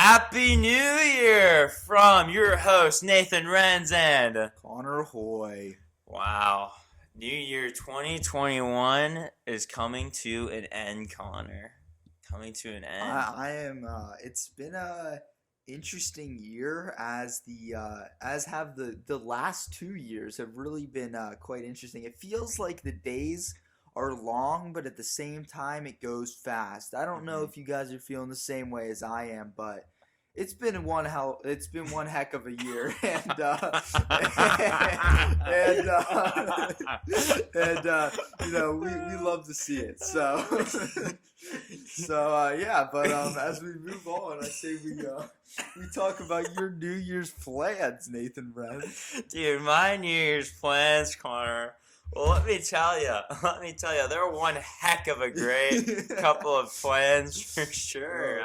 Happy New Year from your host, Nathan Renz, and Connor Hoy. wow, New Year 2021 is coming to an end, Connor. Coming to an end. I am. It's been a interesting year as have the last 2 years have really been quite interesting. It feels like the days are long, but at the same time it goes fast. I don't know if you guys are feeling the same way as I am, but it's been one heck of a year, and we love to see it. Yeah. But as we move on, I say we talk about your New Year's plans, Nathan Brent. Dude, my New Year's plans, Connor. Well, let me tell you, they're one heck of a great couple of plans for sure.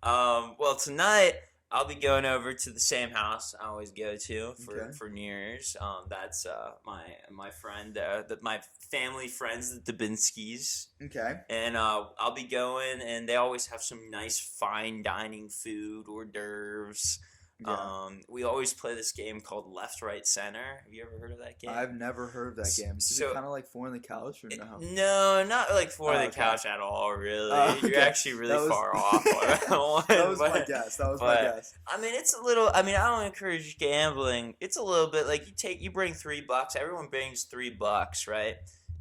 Well, tonight I'll be going over to the same house I always go to for New Year's. That's my friend, my family friends, the Dubinskis. Okay. And I'll be going, and they always have some nice fine dining food, hors d'oeuvres. Yeah. We always play this game called Left, Right, Center. Have you ever heard of that game? I've never heard of that game. Is it kind of like Four on the Couch or no? No, not like Four on the Couch at all, really. Okay. You're actually really far off on that one. That was my guess. My guess. I mean, it's a little. I mean, I don't encourage gambling. It's a little bit like you bring $3. Everyone brings $3, right?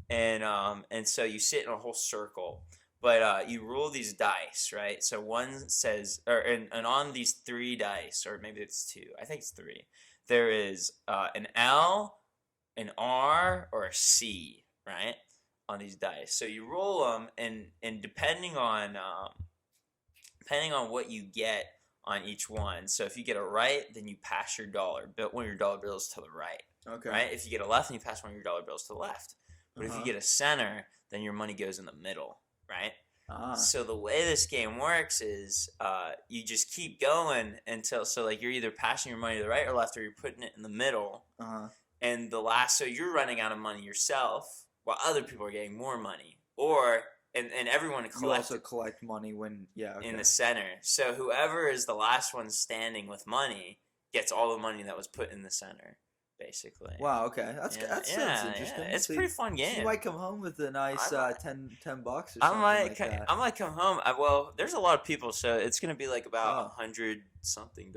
And so you sit in a whole circle. But you roll these dice, right? So one says, and on these 3 dice, or maybe it's 2, I think it's 3, there is an L, an R, or a C, right? On these dice. So you roll them, and depending on what you get on each one. So if you get a right, then you pass your one of your dollar bills to the right. Okay. Right? If you get a left, then you pass one of your dollar bills to the left. But if you get a center, then your money goes in the middle. Right? So the way this game works is you just keep going until you're either passing your money to the right or left, or you're putting it in the middle. And so you're running out of money yourself while other people are getting more money, and everyone collects. You also collect money in the center. So whoever is the last one standing with money gets all the money that was put in the center. Basically. Wow. Okay. That sounds interesting. Yeah. It's a pretty fun game. You might come home with a nice $10 or something like that. I might come home. Well, there's a lot of people, so it's gonna be like about $100-something.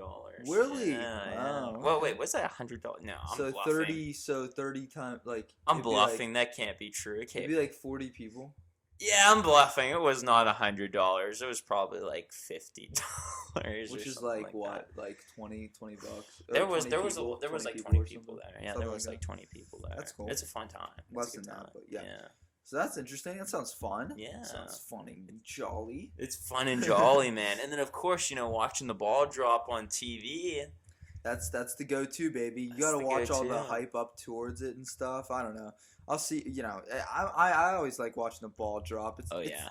Really? Yeah. Wow. Well, wait. What's that $100? No, I'm bluffing. 30 times I'm bluffing. That can't be true. It can't be like 40 people. Yeah, I'm bluffing. It was not $100. It was probably like $50. Which is like what? That. Like $20 bucks. There was like 20 people there. Yeah, there was like 20 people there. That's cool. It's a fun time. Less than that, but yeah. So that's interesting. That sounds fun. Yeah. Sounds funny and jolly. It's fun and jolly, man. And then of course, watching the ball drop on TV. That's the go-to, baby. You gotta watch all the hype up towards it and stuff. I don't know. I'll see. I always like watching the ball drop.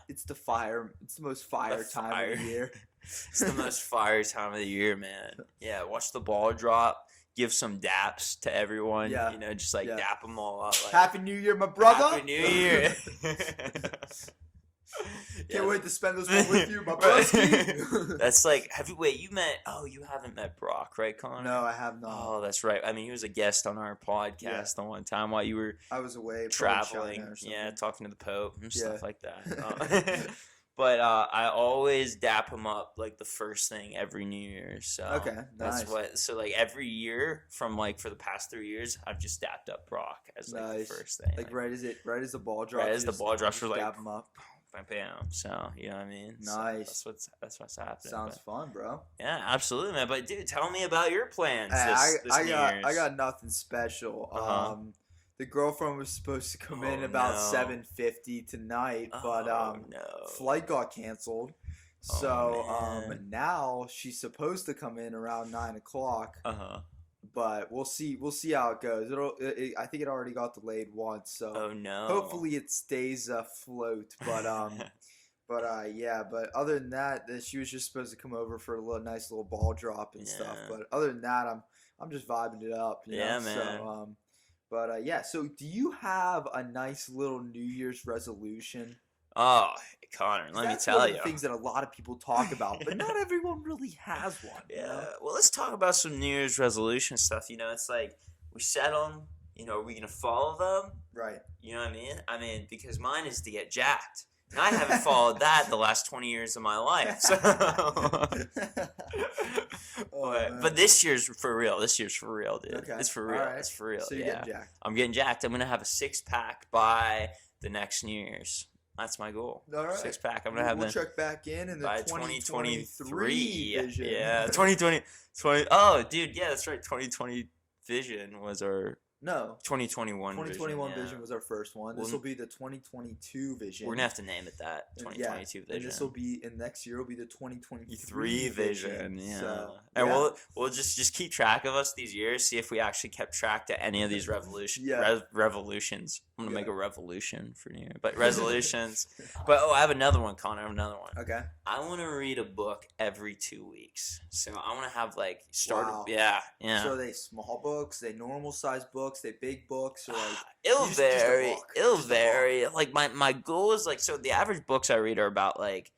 It's the fire. It's the most fire time of the year. It's the most fire time of the year, man. Yeah, watch the ball drop. Give some daps to everyone. Yeah. Just dap them all up. Like, Happy New Year, my brother. Happy New Year. Can't wait to spend this one with you, my broski. That's like, you haven't met Brock, right, Connor? No, I have not. Oh, that's right. I mean, he was a guest on our podcast the one time while you were I was away traveling. Talking to the Pope and stuff like that. But I always dap him up like the first thing every New Year. So okay, nice. Every year for the past 3 years, I've just dapped up Brock as the first thing. Right as the ball drops. Right as the ball drops, we're dap him up. Bam. So you know what I mean. Nice. So that's what's happening. Sounds fun, bro. Yeah, absolutely, man. But dude, tell me about your plans. I got nothing special. The girlfriend was supposed to come in about 7:50 tonight, but flight got canceled. So now she's supposed to come in around 9 o'clock. But we'll see how it goes. I think it already got delayed once, so hopefully it stays afloat. But but other than that, she was just supposed to come over for a nice little ball drop and stuff. But other than that, I'm just vibing it up. You know? Man. So so do you have a nice little New Year's resolution Oh, Connor, let me tell you. That's things that a lot of people talk about, but not everyone really has one. Yeah. You know? Well, let's talk about some New Year's resolution stuff. It's like we set them. Are we gonna follow them? Right. You know what I mean? Because mine is to get jacked. And I haven't followed that the last 20 years of my life. So. But this year's for real. This year's for real, dude. Okay. It's for real. Right. It's for real. So you're getting jacked. I'm getting jacked. I'm gonna have a 6-pack by the next New Year's. That's my goal. All right. 6-pack. I'm gonna have. We'll check back in the 2023 vision. Yeah, 2020. Oh, dude. Yeah, that's right. 2020 vision was our. No. 2021 vision was our first one. This will be the 2022 vision. We're going to have to name it that. 2022 vision. And this will be, and next year will be the 2023 vision. Yeah. So, and we'll just keep track of us these years, see if we actually kept track to any of these revolutions. I'm going to make a revolution for New Year. But resolutions. But, I have another one, Connor. I have another one. Okay. I want to read a book every 2 weeks. So I want to have Wow. Yeah. So are they small books? They normal size books? They big books? Or like it'll vary. Like my goal is so the average books I read are about like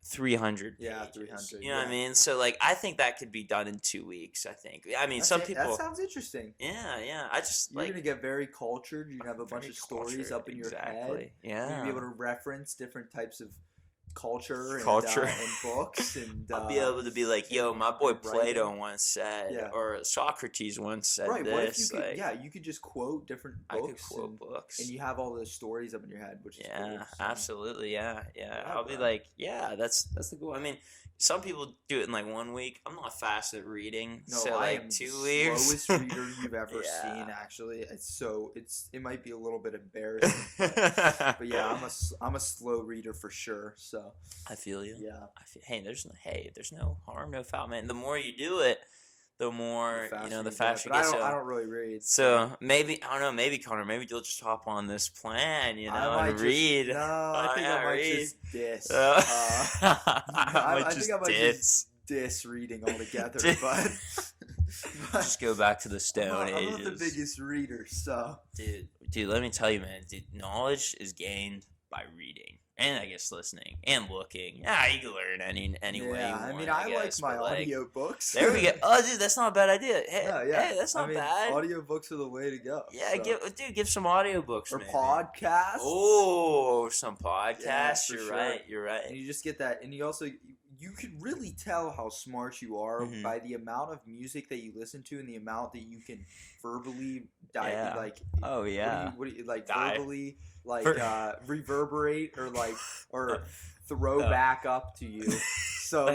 300 yeah pages, 300 you know what I mean, so I think that could be done in 2 weeks. I think some people, that sounds interesting. Yeah I just you're gonna get very cultured. You're gonna have a bunch of stories up in your head. Yeah, you're gonna be able to reference different types of culture and books, and I'll be able to be like, yo, my boy Plato once said, or Socrates once said right. this. What if you could, you could just quote different books. I could quote books, and you have all those stories up in your head, which is cool, so. Absolutely, yeah. I'll be like, that's the goal. I mean, some people do it in 1 week. I'm not fast at reading, so I am 2 weeks. Slowest reader you've ever seen. Actually, it might be a little bit embarrassing, but yeah, I'm a slow reader for sure. So I feel you. Yeah. There's no harm, no foul, man. The more you do it, the more the faster you get. I don't really read. So maybe I don't know. Maybe Connor, maybe you'll just hop on this plan, and read. I think I might just diss. I think I might just diss reading altogether. but just go back to the Stone Ages. I'm not the biggest reader, so dude, let me tell you, man. Knowledge is gained by reading. And I guess listening and looking. Yeah, you can learn any way you want. I like my audiobooks. There we go. Oh, dude, that's not a bad idea. Hey, that's not bad. Audiobooks are the way to go. Yeah, give some audiobooks. Or podcasts. Oh, some podcasts. Yeah, You're right. And you just get that. And you could really tell how smart you are by the amount of music that you listen to and the amount that you can verbally verbally reverberate or throw back up to you. So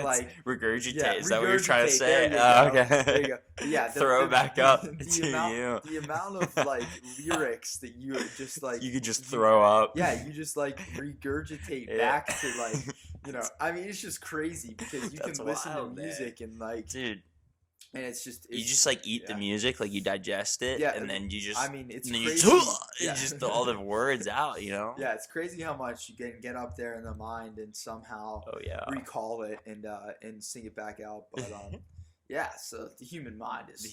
regurgitate. Is that what you're trying to say? Okay. There you go. Yeah. Throw back up to you. The amount of lyrics that you just you could just throw up. Yeah, you just regurgitate back to it's just crazy because you can listen to music and dude. And it's just you just eat the music, you digest it, and then you just it's and then crazy. You just all the words out, Yeah, it's crazy how much you can get up there in the mind and somehow recall it and sing it back out. But so the human mind is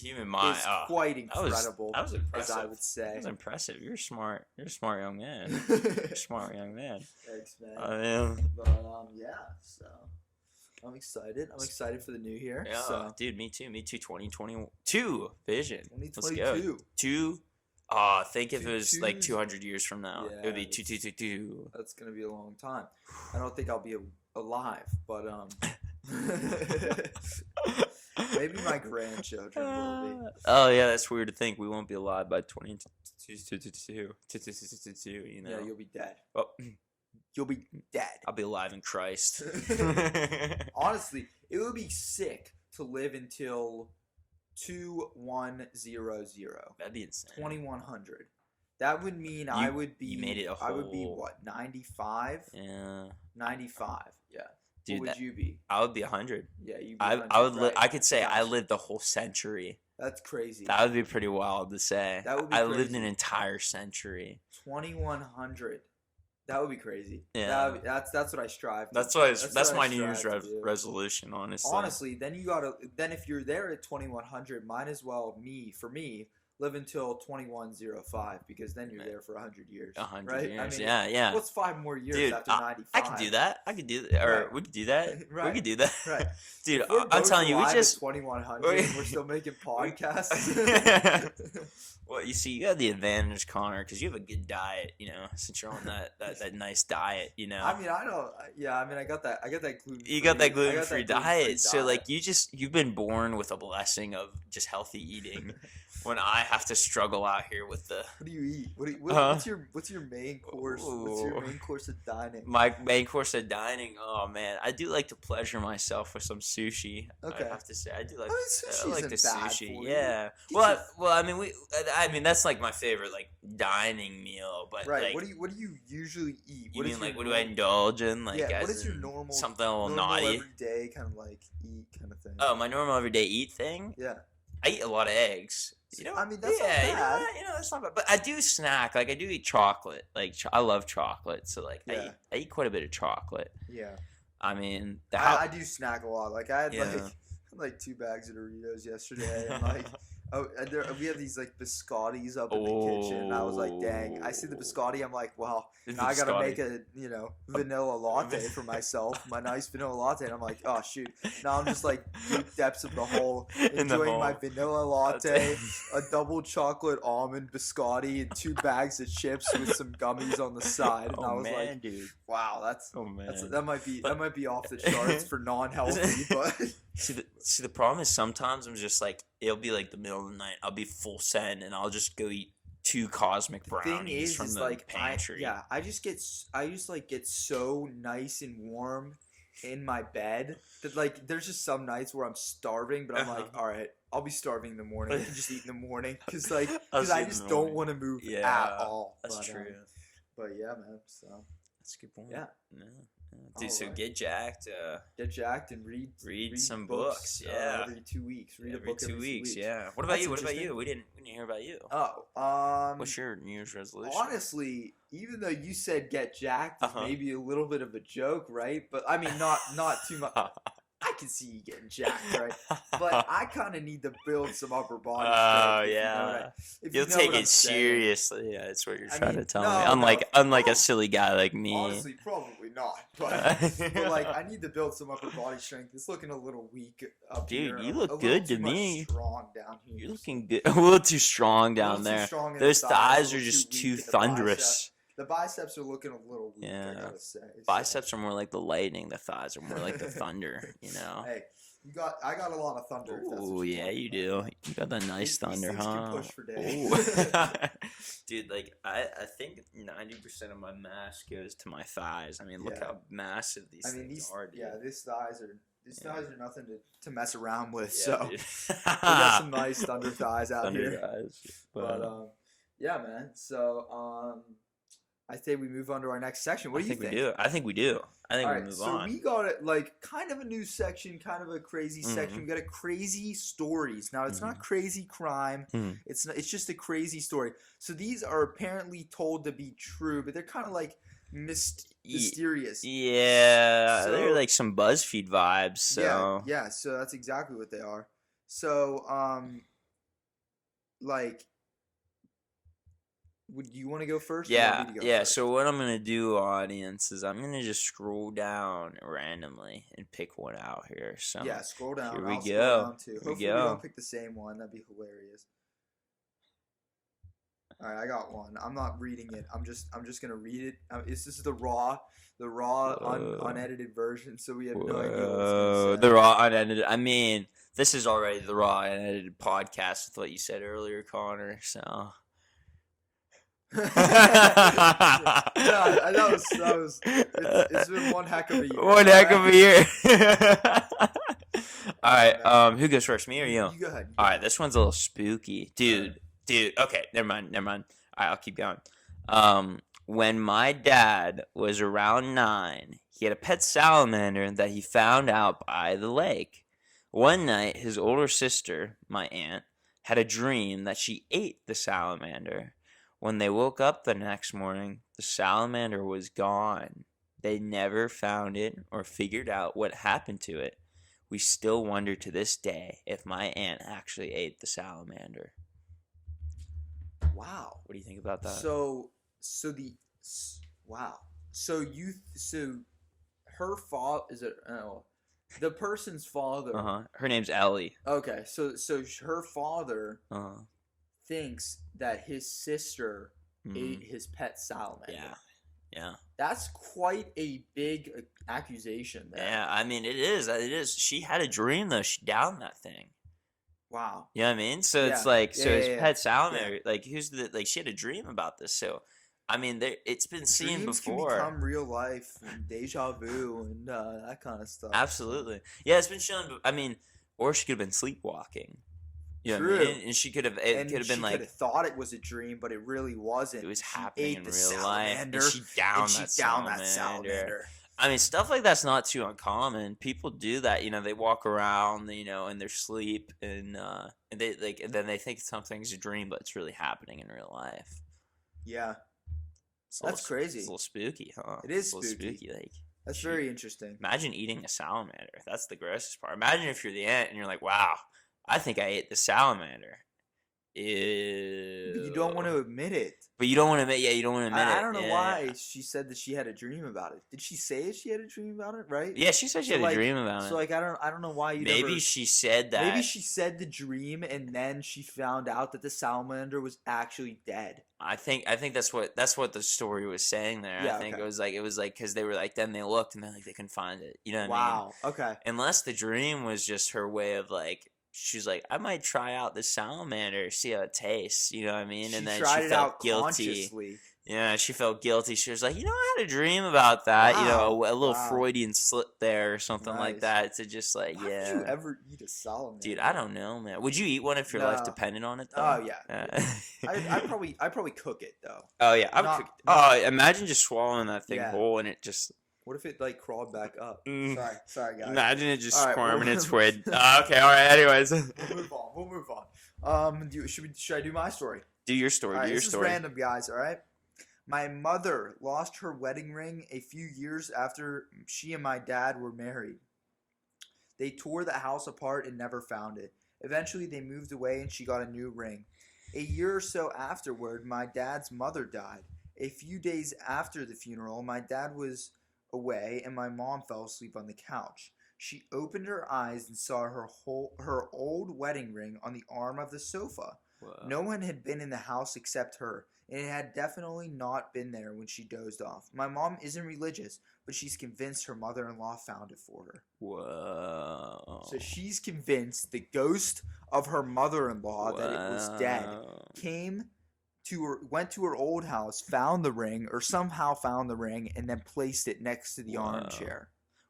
quite incredible. That was impressive. As I would say. That was impressive. You're smart. You're a smart young man. You're a smart young man. Thanks, man. I am. But so. I'm excited. I'm excited for the new year. Yeah, so. Dude, me too. 2022 vision. 2022. Let's go. Think if it was 200 years from now, it would be 2222. That's gonna be a long time. I don't think I'll be alive, but maybe my grandchildren will be. Oh yeah, that's weird to think we won't be alive by 2022. Yeah, you'll be dead. Oh. You'll be dead. I'll be alive in Christ. Honestly, it would be sick to live until 2100. That'd be insane. 2100. That would mean I would be. You made it I would be what? 95. Yeah. 95. Yeah. Dude, what would you be? I would be 100. Yeah, you'd be. I would. I could say I lived the whole century. That's crazy. That would be pretty wild to say. That would be I lived an entire century. 2100. That would be crazy. Yeah, that's what I strive to. That's my New Year's resolution. Honestly, then if you're there at 2100, might as well live until 2105 because then you're there for 100 years. 100 right? years. I mean, yeah. What's 5 more years Dude, after 95? I could do that. Or right. we could do that. Right. We could do that. Right. Dude, I'm telling you, we just 2100. We're still making podcasts. Well, you see, you have the advantage, Connor, because you have a good diet. Since you're on that nice diet. I mean, I don't. Yeah, I mean, I got that gluten. You got that gluten-free diet, so like you've been born with a blessing of just healthy eating. When I have to struggle out here with the. What do you eat? What's your main course? What's your main course of dining? My main course of dining. Oh man, I do like to pleasure myself with some sushi. Okay. I have to say, I do like. I like the sushi. Yeah. Well, I mean, that's like my favorite like dining meal. But right. Like, what do you usually eat? You mean like what do I indulge in? Like, yeah. What is your normal something a little naughty? Everyday kind of like eat kind of thing. Oh, my normal everyday eat thing. Yeah. I eat a lot of eggs. I mean, that's not bad. That's not bad. But I do snack. Like, I do eat chocolate. Like, I love chocolate. So, like, yeah. I eat quite a bit of chocolate. Yeah. I mean, I do snack a lot. Like, I had like 2 bags of Doritos yesterday. And, like, we have these, like, biscottis up in the kitchen. And I was like, dang. I see the biscotti. I'm like, well, now I got to make a, vanilla latte for myself. My nice vanilla latte. And I'm like, oh, shoot. Now I'm just, like, deep depths of the hole. Enjoying my vanilla latte, a double chocolate almond biscotti, and 2 bags of chips with some gummies on the side. And I was like, dude. Wow, that might be off the charts for non-healthy, but... See, the problem is sometimes I'm just like, it'll be like the middle of the night. I'll be full send and I'll just go eat 2 cosmic brownies from the pantry. I just get so nice and warm in my bed that like there's just some nights where I'm starving, but I'm like, all right, I'll be starving in the morning. I can just eat in the morning because I just don't want to move at all. That's true. But yeah, man. So that's a good point. Yeah. Dude, so get jacked. Get jacked and read some books. Yeah. Every 2 weeks. Read every a book 2 every weeks. 2 weeks. Yeah. What about you? We didn't hear about you. Oh. What's your New Year's resolution? Honestly, even though you said get jacked is maybe a little bit of a joke, right? But I mean, not too much. I can see you getting jacked, right? But I kind of need to build some upper body strength. Oh, yeah. You'll take it seriously. Yeah, that's what you're trying to tell me. Unlike a silly guy like me. Honestly, probably not. But like, I need to build some upper body strength. It's looking a little weak up here. Dude, you look good to me. Strong down here. You're looking good. A little too strong down there. Those thighs are just too thunderous. The biceps are looking a little weak, I gotta say. Biceps are more like the lightning. The thighs are more like the thunder, Hey, I got a lot of thunder. Oh, yeah, you do. You got that nice thunder, huh? Push for days. Dude, like, I think 90% of my mass goes to my thighs. I mean, look how massive these things are, dude. Yeah, these thighs are nothing to mess around with. Yeah, so we got some nice thunder thighs out here. Thighs. But yeah, man. So I say we move on to our next section. What do you think? I think we do. I think we move on. So we got it like kind of a new section, kind of a crazy section. We got a crazy stories. Now it's not crazy crime. It's just a crazy story. So these are apparently told to be true, but they're kind of like mysterious. Yeah, they're like some BuzzFeed vibes. So yeah. So that's exactly what they are. So like. Would you want to go first? Yeah, first? So what I'm gonna do, audience, is I'm gonna just scroll down randomly and pick one out here. So yeah, scroll down. Here we go. Hopefully we don't pick the same one. That'd be hilarious. All right, I got one. I'm not reading it. I'm just gonna read it. This is the raw, unedited version. So we have no idea what it's gonna say. The raw, unedited. I mean, this is already the raw, unedited podcast with what you said earlier, Connor. So. It's been one heck of a year. One heck of a year. All right. Who goes first, me or you? You go ahead. All right. This one's a little spooky, dude. Okay, never mind. All right, I'll keep going. When my dad was around 9, he had a pet salamander that he found out by the lake. One night, his older sister, my aunt, had a dream that she ate the salamander. When they woke up the next morning, the salamander was gone. They never found it or figured out what happened to it. We still wonder to this day if my aunt actually ate the salamander. Wow. What do you think about that? Wow. So her father is it? The person's father. Her name's Ellie. Okay, so her father thinks that his sister ate his pet salamander. Yeah. Yeah. That's quite a big accusation there. Yeah, I mean, it is. It is. She had a dream, though. She downed that thing. Wow. You know what I mean? So it's like, his pet salamander, like, she had a dream about this. So, I mean, it's been seen Dreams before. Can become real life and deja vu and that kind of stuff. Absolutely. Yeah, it's been shown. I mean, or she could have been sleepwalking. You know what I mean? And she could have. It could have been like. She could have thought it was a dream, but it really wasn't. It was happening in real life. And she downed that salamander. I mean, stuff like that's not too uncommon. People do that. You know, they walk around, you know, in their sleep, and they and then they think something's a dream, but it's really happening in real life. Yeah. That's crazy. It's a little spooky, huh? It is spooky. Like, that's very interesting. Imagine eating a salamander. That's the grossest part. Imagine if you're the ant and you're like, wow, I think I ate the salamander. Ew. But you don't want to admit it. But you don't want to admit. Yeah, you don't want to admit it. I don't know why she said that she had a dream about it. Did she say she had a dream about it? Right? Yeah, she said she had a dream about it. So like, I don't know why you. Maybe she said that. Maybe she said the dream and then she found out that the salamander was actually dead. I think that's what the story was saying there. Yeah, I think it was like because they were like, then they looked and they couldn't find it. You know what I mean? Wow. Okay. Unless the dream was just her way of like. She's like, I might try out this salamander, see how it tastes. You know what I mean? And then she felt guilty. Yeah, she felt guilty. She was like, you know, I had a dream about that. Wow. You know, a little Freudian slip there or something like that. To just like, Why would you ever eat a salamander? Dude, I don't know, man. Would you eat one if your life depended on it? Though? Oh yeah. I probably cook it though. Oh yeah, I would cook it. Oh, imagine just swallowing that thing whole and it just. What if it like crawled back up? Sorry, guys. Imagine it just squirming its way. Okay, all right. Anyways, we'll move on. Should I do my story? Do your story. All right, do your this story. Is random, guys. All right. My mother lost her wedding ring a few years after she and my dad were married. They tore the house apart and never found it. Eventually, they moved away and she got a new ring. A year or so afterward, my dad's mother died. A few days after the funeral, my dad was away and my mom fell asleep on the couch. She opened her eyes and saw her old wedding ring on the arm of the sofa. Whoa. No one had been in the house except her, and it had definitely not been there when she dozed off. My mom isn't religious, but she's convinced her mother-in-law found it for her. Whoa. So she's convinced the ghost of her mother-in-law that it was dead went to her old house, found the ring, or somehow found the ring, and then placed it next to the armchair.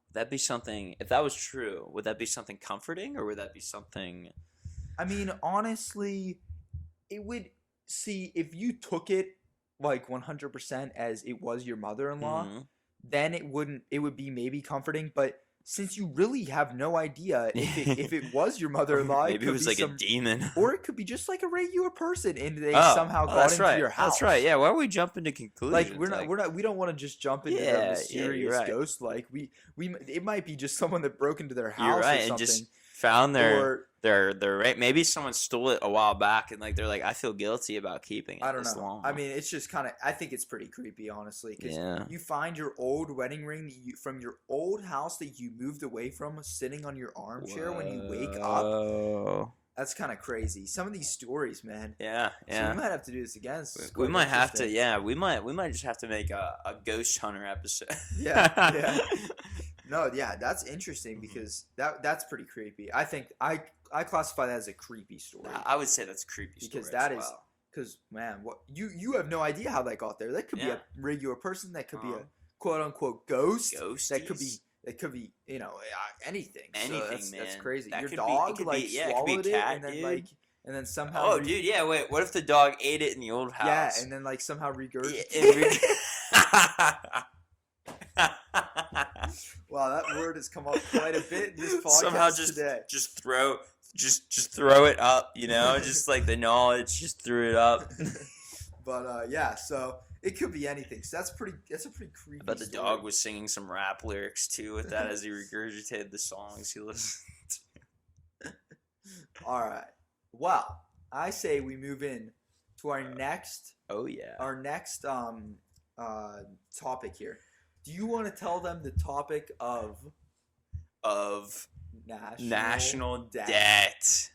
Would that be something, if that was true, would that be something comforting, or would that be something... I mean, honestly, it would... See, if you took it, like, 100% as it was your mother-in-law, then it would be maybe comforting, but... Since you really have no idea if it was your mother-in-law, maybe it was like a demon, or it could be just like a regular person, and they somehow got into your house. That's right. Yeah. Why are we jumping to conclusions? Like we don't want to just jump into the mysterious ghost. Like it might be just someone that broke into their house or something. And just found their right. Maybe someone stole it a while back, and like they're like, I feel guilty about keeping it. I don't know. Long. I mean, it's just kind of. I think it's pretty creepy, honestly, because you find your old wedding ring from your old house that you moved away from, sitting on your armchair when you wake up. That's kind of crazy. Some of these stories, man. Yeah. So we might have to do this again. We might have to. Yeah, we might just have to make a ghost hunter episode. Yeah. No, yeah, that's interesting because that's pretty creepy. I think I classify that as a creepy story. I would say that's a creepy story because that is because man, what you have no idea how that got there. That could be a regular person. That could be a quote unquote ghost. That could be anything. Anything, so man. That's crazy. That Your dog swallowed it and then and then somehow. Oh, dude, yeah. Wait, what if the dog ate it in the old house? Yeah, and then like somehow regurgitated. Wow, that word has come up quite a bit in this podcast somehow today. Just throw it up, just like the knowledge, just threw it up. But yeah, so it could be anything. So that's a pretty creepy. But the dog was singing some rap lyrics too with that as he regurgitated the songs he listened to. All right. Well, I say we move in to our next. Oh yeah. Our next topic here. Do you want to tell them the topic of national debt?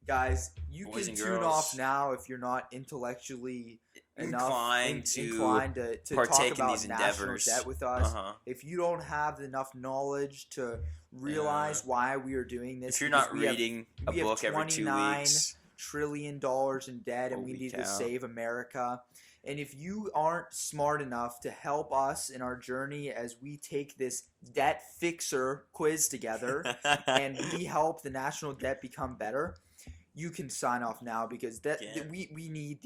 Guys, you can tune off now if you're not intellectually inclined to partake talk about in these endeavors. National debt with us. If you don't have enough knowledge to realize why we are doing this, if you're not reading a book every 2 weeks, $29 trillion in debt, and we need to save America. And if you aren't smart enough to help us in our journey as we take this debt fixer quiz together and we help the national debt become better, you can sign off now, because we need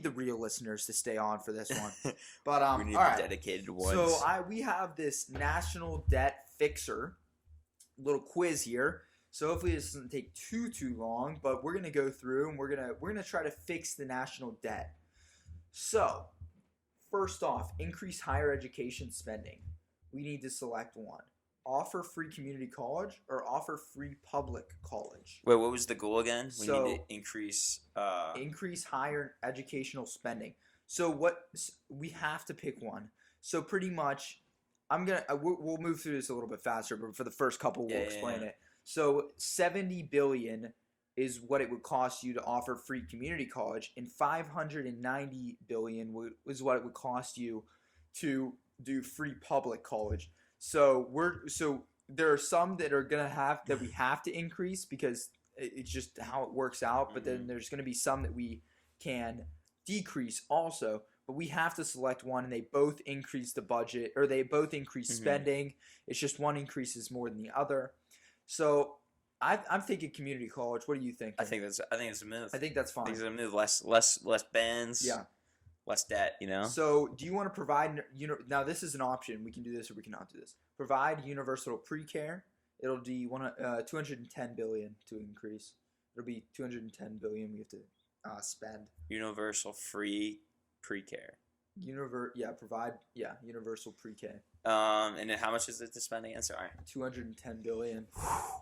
the real listeners to stay on for this one. But we need all right. the dedicated ones. So we have this national debt fixer little quiz here. So hopefully this doesn't take too long, but we're gonna go through and we're gonna try to fix the national debt. So, first off, increase higher education spending. We need to select one. Offer free community college or offer free public college. Wait, what was the goal again? We So, need to increase higher educational spending. So we have to pick one. So pretty much, we'll move through this a little bit faster, but for the first couple, we'll explain it. So $70 billion is what it would cost you to offer free community college, and $590 billion is what it would cost you to do free public college. So there are some that we have to increase because it's just how it works out. But then there's going to be some that we can decrease also. But we have to select one, and they both increase the budget, or they both increase spending. It's just one increases more than the other. So I'm thinking community college. What do you think? I think it's a move. I think that's fine. I think it's a move. Less bands. Yeah. Less debt. So do you want to provide? Now this is an option. We can do this or we cannot do this. Provide universal pre-care. It'll be $210 billion to increase. It'll be $210 billion we have to spend. Universal free pre-care. Provide universal pre-K. And then how much is it to spend again? Sorry. $210 billion.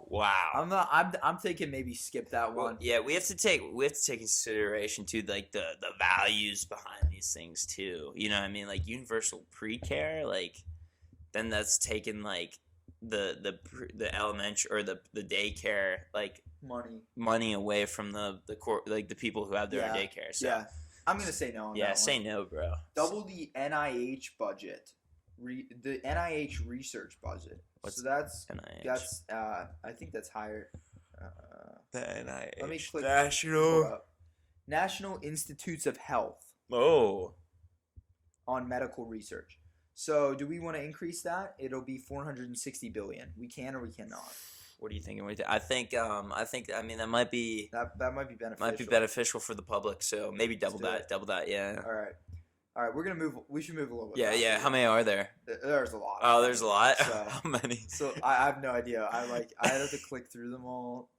Wow. I'm thinking maybe skip that one. Yeah, we have to take consideration too, like the values behind these things too. You know what I mean? Like universal pre-care, like then that's taking like the elementary or the daycare like money away from the people who have their own daycare. So. Yeah. I'm going to say no on that one. Yeah, say no, bro. Double the NIH budget. The NIH research budget. What's that's NIH? That's I think that's higher. The NIH. Let me click National Institutes of Health. Oh. On medical research. So, do we want to increase that? It'll be $460 billion. We can or we cannot. What are you thinking? I think that might be beneficial. Might be beneficial for the public. So maybe double that. Yeah. All right. We're gonna move. We should move a little bit. Yeah. How many are there? There's a lot. Oh, there's a lot. So, how many? So I have no idea. I have to click through them all.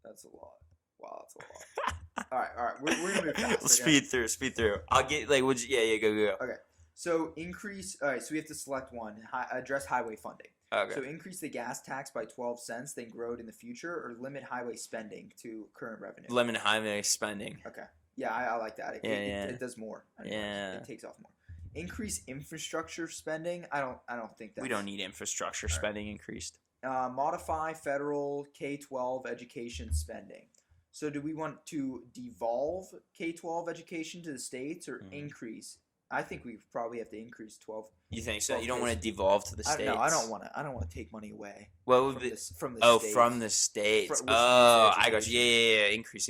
That's a lot. Wow, that's a lot. All right. We're gonna move fast. Speed through. I'll get go. Okay. So increase. All right. So we have to select one. Address highway funding. Okay. So increase the gas tax by 12 cents, then grow it in the future, or limit highway spending to current revenue. Limit highway spending. Okay. Yeah, I like that. It does more. It takes off more. Increase infrastructure spending. I don't think that. We don't need infrastructure spending increased. Modify federal K-12 education spending. So do we want to devolve K-12 education to the states or increase? I think we probably have to increase 12. You think so? You don't want to devolve to the states? No, I don't want to. I don't want to take money away. What would be from the states? From the states. I got you. Yeah. Increase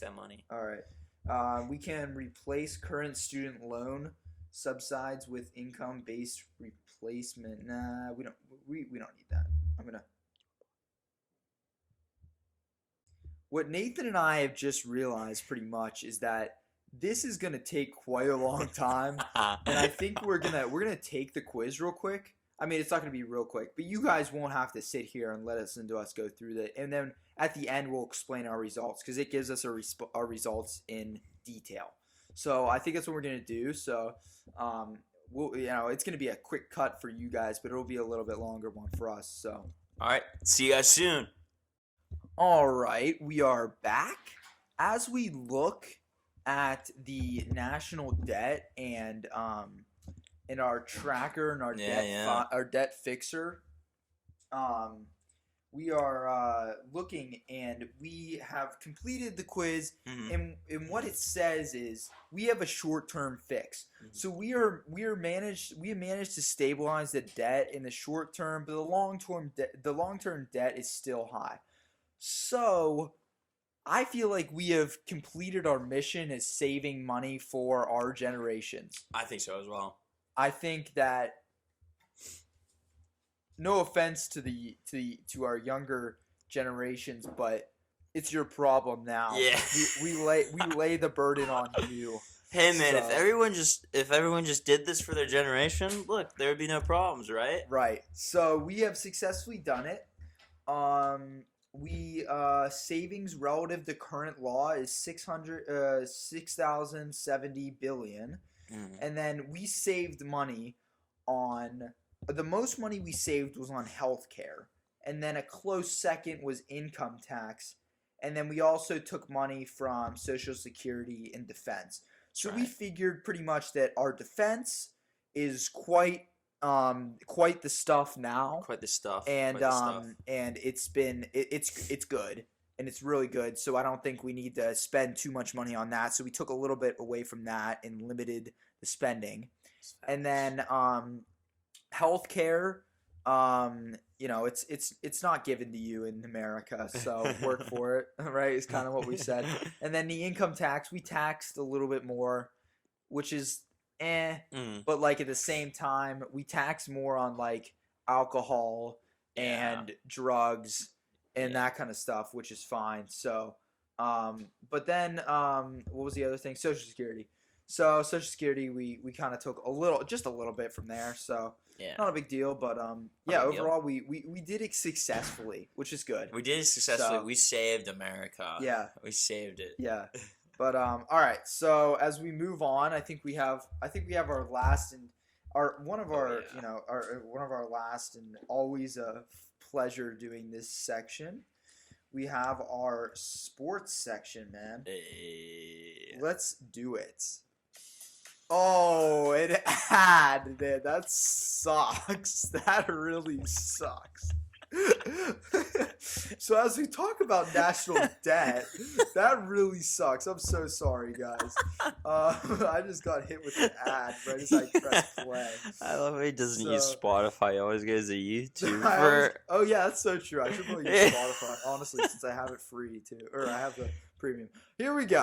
that money. All right. We can replace current student loan subsides with income-based replacement. Nah, we don't. We don't need that. What Nathan and I have just realized pretty much is that this is gonna take quite a long time, and I think we're gonna take the quiz real quick. I mean, it's not gonna be real quick, but you guys won't have to sit here and listen to us go through that. And then at the end, we'll explain our results because it gives us our results in detail. So I think that's what we're gonna do. So, it's gonna be a quick cut for you guys, but it'll be a little bit longer one for us. So, all right, see you guys soon. All right, we are back. As we look at the national debt and in our tracker and our our debt fixer, we are looking, and we have completed the quiz. And what it says is we have a short-term fix. So we have managed to stabilize the debt in the short term, but the long-term debt is still high. So I feel like we have completed our mission as saving money for our generations. I think so as well. I think that, no offense to our younger generations, but it's your problem now. Yeah. we lay the burden on you. Hey man, if everyone just did this for their generation, look, there would be no problems, right? Right. So we have successfully done it. Savings relative to current law is 6,070 billion. And then we saved money on, the most money we saved was on healthcare, and then a close second was income tax, and then we also took money from Social Security and defense. So we figured pretty much that our defense is quite the stuff now. Quite the stuff. And and it's good. And it's really good, so I don't think we need to spend too much money on that. So we took a little bit away from that and limited the spending. And then healthcare, it's not given to you in America, so work for it, right? Is kind of what we said. And then the income tax, we taxed a little bit more, which is but like at the same time, we tax more on like alcohol and drugs and that kind of stuff, which is fine. So, but then, what was the other thing? Social Security. So Social Security, we kind of took just a little bit from there. So not a big deal, but overall we did it successfully, which is good. We did it successfully. So, we saved America. Yeah, we saved it. Yeah, but all right. So as we move on, I think we have our last and one of our last and always a pleasure doing this section. We have our sports section, man. Hey. Let's do it. Oh, it had, man. That sucks. That really sucks. So as we talk about national debt, that really sucks. I'm so sorry, guys. I just got hit with an ad right as I pressed play. I love how he doesn't use Spotify. He always goes to YouTube. Oh yeah, that's so true. I should probably use Spotify, honestly, since I have it free too, or I have the premium. Here we go.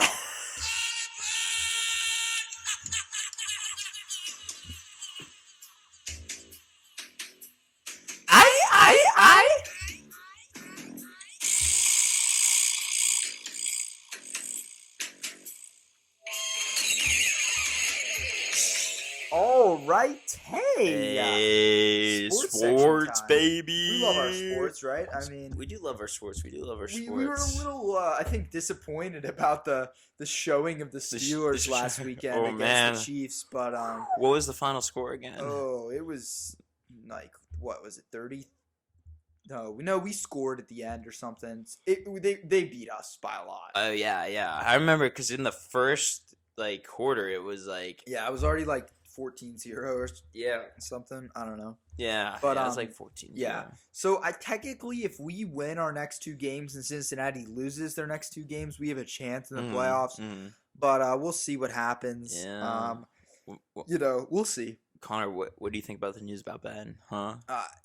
All right, hey, sports baby. We love our sports, right? I mean, we do love our sports. We were a little, I think, disappointed about the showing of the Steelers last weekend against the Chiefs, but what was the final score again? Oh, it was like, what was it, 30? No, we scored at the end or something. They beat us by a lot. Oh yeah, I remember because in the first quarter, it was it was already 14-0 or something. I don't know. Yeah, but it's 14-0. Yeah. So technically, if we win our next two games and Cincinnati loses their next two games, we have a chance in the playoffs. But we'll see what happens. Yeah. We'll see. Connor, what do you think about the news about Ben? Huh?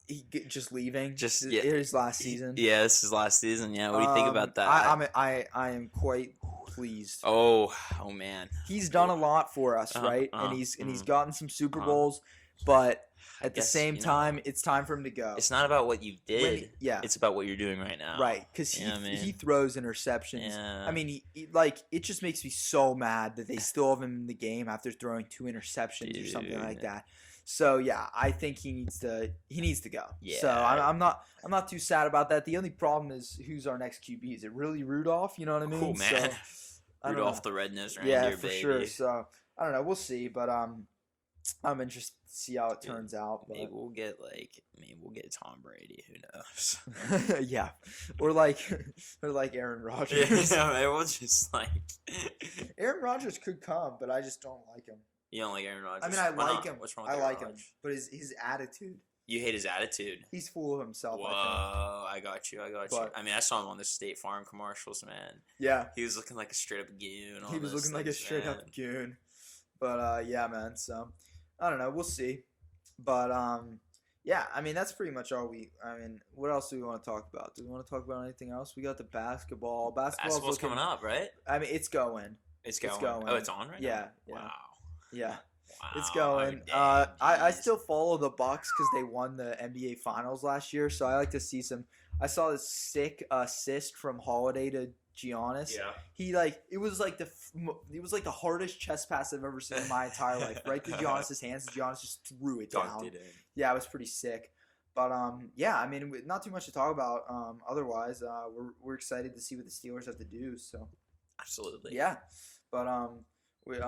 He just leaving. Just his last season. Yeah, this is last season. Yeah. What do you think about that? I am quite pleased. Oh man. He's done a lot for us, right? And he's gotten some Super Bowls, but at the same time, it's time for him to go. It's not about what you did. It's about what you're doing right now. Right, because he throws interceptions. Yeah. I mean, it just makes me so mad that they still have him in the game after throwing 2 interceptions or something like that. So yeah, I think he needs to go. Yeah. So I'm not too sad about that. The only problem is who's our next QB? Is it really Rudolph? You know what I mean? Cool, man. So, Rudolph the red-nosed reindeer, for sure. So I don't know. We'll see, but I'm interested to see how it turns out. But maybe we'll get Tom Brady. Who knows? Yeah, or like Aaron Rodgers. Yeah, maybe we'll just like. Aaron Rodgers could come, but I just don't like him. You don't like Aaron Rodgers? I mean, I like him. What's wrong with I Aaron like him, Rodgers? but his attitude. You hate his attitude. He's full of himself. Whoa, I got you. But, I mean, I saw him on the State Farm commercials, man. Yeah. He was looking like a straight up goon. He was looking like a straight up goon. But yeah, man. So I don't know. We'll see. But yeah. I mean, that's pretty much all what else do we want to talk about? Do we want to talk about anything else? We got the basketball. Basketball's coming up, right? I mean, it's going. It's going. Oh, it's on right now. Yeah. Wow. Yeah. Wow, it's going. I still follow the Bucks because they won the NBA Finals last year, so I like to see some. I saw this sick assist from Holiday to Giannis. Yeah. It was like the hardest chest pass I've ever seen in my entire life. Right to Giannis's hands, and Giannis just threw it down. Dunked it in. Yeah, it was pretty sick. But yeah, I mean, not too much to talk about. Otherwise, we're excited to see what the Steelers have to do. So. Absolutely. Yeah, but we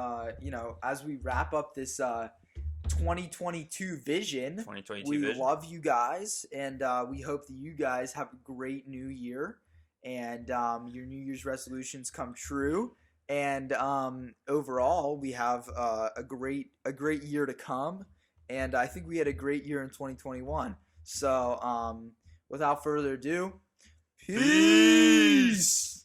as we wrap up this 2022 vision, we love you guys, and we hope that you guys have a great new year, and your New Year's resolutions come true, and overall we have a great year to come, and I think we had a great year in 2021. So without further ado, peace.